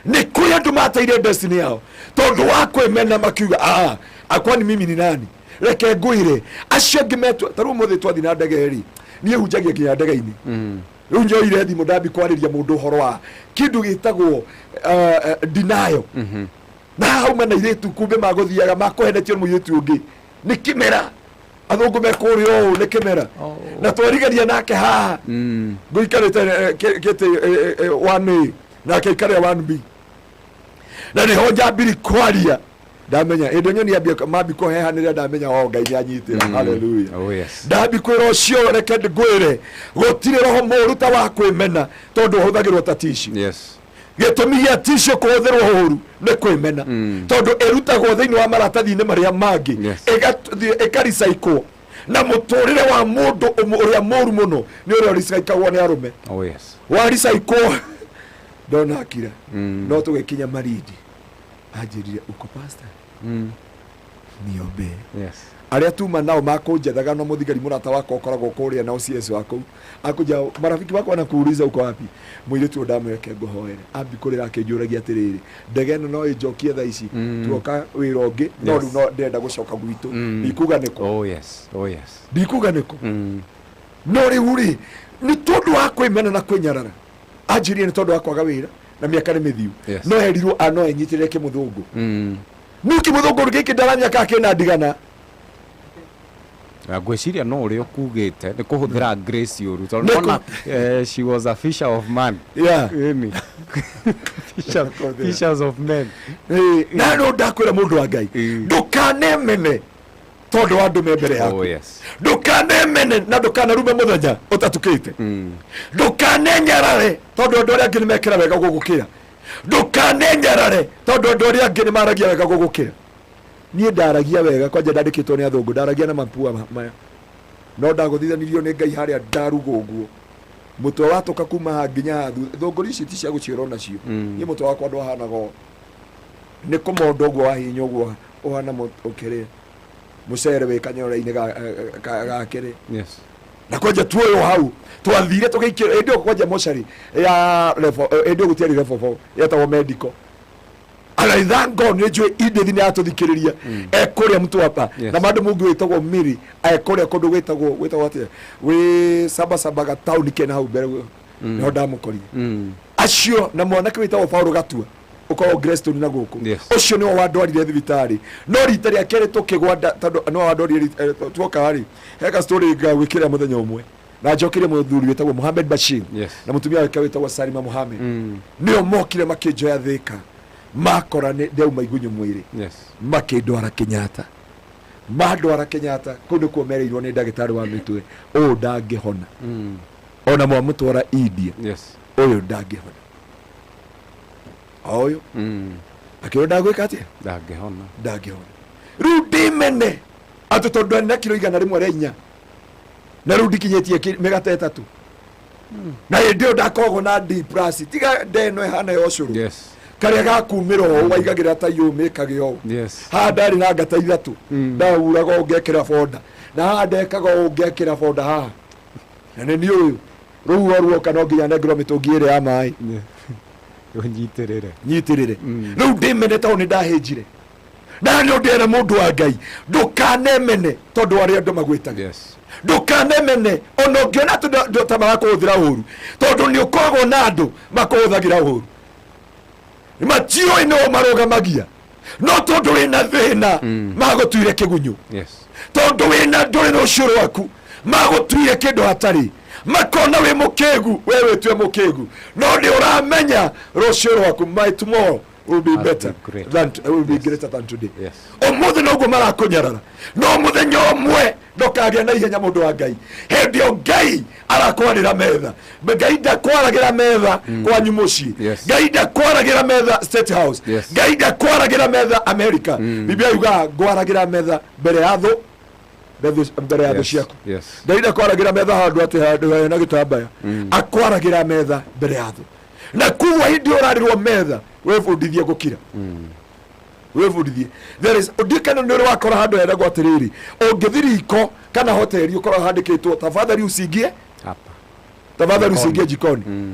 ni kuya ndumata ile destiny yao tondu wako emena makiuga akwani mimi ni nani reke nguire acio ngimetwa taru muthe twathi na ndegeri nie hunjagia kinya ndege-ini unjo ile thimo ndabi kwariria mundu horo wa kindu gitagwo denial na hauma na iretu kumbe magothiaga makohenetio muyetu ungi ni kimera athungu mekurio ni kimera na twarigaria nake ha nguikarite kete 1A nake ikare 1B na ni hoja biri kwaria ndamenya endo nyoni abia mabi ko hehanire ndamenya Ngai ni anyitira hallelujah oh yes ndabi kwiro cio reke ngwire gotire roho moru ta wa kwimena tondu huthagirwo ta tissue yes gitumi gia tissue kuhutherwo huru ni kwimena tondu erutagwo thiini wa maratathi-ini maria mangi ekarisaikwo na muturire wa mundu uria moru muno ni uria risaikagwo ni arume oh yes warisaikwo ndona akira no tugikinya maridi ajirire uko pastor niombe yes aria tuma nao makunjethaga no muthigari murata wako ukoragwo kuria na CS wako akuja marafiki wako wanakuuliza uko wapi muiritu ndamweke ngohoere ambi kurira akinjuragia atiriri ndege no ijokie tha ici tuoka wirongi no ru no ndenda gucoka gwitu ndikuga niko oh yes ndikuga niko no riuri ni tondu wa kwimena na kwinyarara ajirie ni tondu wa kwaga wira na miaka ni mithiu no erirwo ano enyitirire kimuthungu nuki muthungu giki ndaranya kake na ndigana ngwiciria no uri okugite ni kuhuthira grace uru tondu ona she was a fisher of man fishers of men na no ndakwira mundu wa Ngai ndukanemene tondu wa ndume mbere yako oh yes ndukanemene na ndukanarume muthenya utatukite ndukanenyarare tondu andu aria angi ni mekira wega gugukira ndukanenyarare tondu andu aria angi ni maragia wega gugukira nie ndaragia wega kwanja ndandikitwo ni athungu ndaragia na mapua maya no ndaguthithanirio ni Ngai haria ndarugo uguo mutwe watoka kuma nginya thunguri ici ti cia guciarwo nacio ni mutwe wakwa ndwahanago ni kumondo uguo wahinya uguo uhana ukire mucere wikanyora-ini gakiri yes na kwanja tuoyo hau twathire tugiikira ndio kwanja mochari ya level ndio gutiari level 4 yetagwo medical alaithango ni njue idethi ni atuthikiriria ekuria mtu hapa na mandu mungi witagwo miri ekuria kundu gwitagwo atia wi sabaga town kena hau mbere no ndamukoria acio na mwanake witagwo Paulo Gatua uko Greston na guku ucio ni wa ndwarire thibitari no rita ria kere tukigwanda tondu no wa ndwarire tuoka hari heka story gwikira muthenya umwe na njokire muthuri witagwo Mohamed Bashir na mutumia wake witagwo Salima Mohamed nio mokire makinjoya thika makora ne ndeuma igunyu mwiri makindwara Kenyatta mandwara Kenyatta kundu kuomereirwo ni ndagitari wa mitwe ndangihona ona mwamutwara India uyu ndangihona oyo akiro ndagwika atia ndangihona rudi mene atotondu na kilo 100 na rudi kinyetie megata 3 na ndio ndakogo na D+ tiga ndeno hana yoshuru karia gakumiro waigagira ta yumikagio ha ndari na ngata 3 ndauraga ungekira fonda na ndekaga ungekira fonda ha na ni uyu ruo kana nginya negro mitungire ya mai nyitirire riu ndimene to ni ndahijire na ndio ndera mundu wa Ngai ndukanemene tondu aria andu magwitaga ndukanemene ono ngiona tondu tamara kuthira uru tondu ni ukoragwo na andu makuhuthagira uru matio ino marugamagia no tondu wina thina magutuire kigunyu tondu wina nduri no curu waku magutuire kindu hatari makona we mukegu wewe tue mukegu no ni uramenya rucio rwaku my tomorrow will be better will be greater than today omuthe no go marakunyarara no muthenya omwe ndokagia na ihenya mundu wa Ngai hendio Ngai arakwarira metha Ngai ndakwaragira metha kwa nyumuci Ngai ndakwaragira metha State House Ngai ndakwaragira metha America biblia yuga ngwaragira metha mbere ya thu mbere ya thu ciaku Ngai ndakwaragira metha handu ati handu na gitambaya akwaragira metha mbere ya thu na kuwa hindi urarirwo metha wefundithie gukira wefundithie there is udikana nuri wakora handu henda gwatiriri ungithiriko kana hoteli ukora handikitwo tafadhali usingie hapa tafadhali usingie jikoni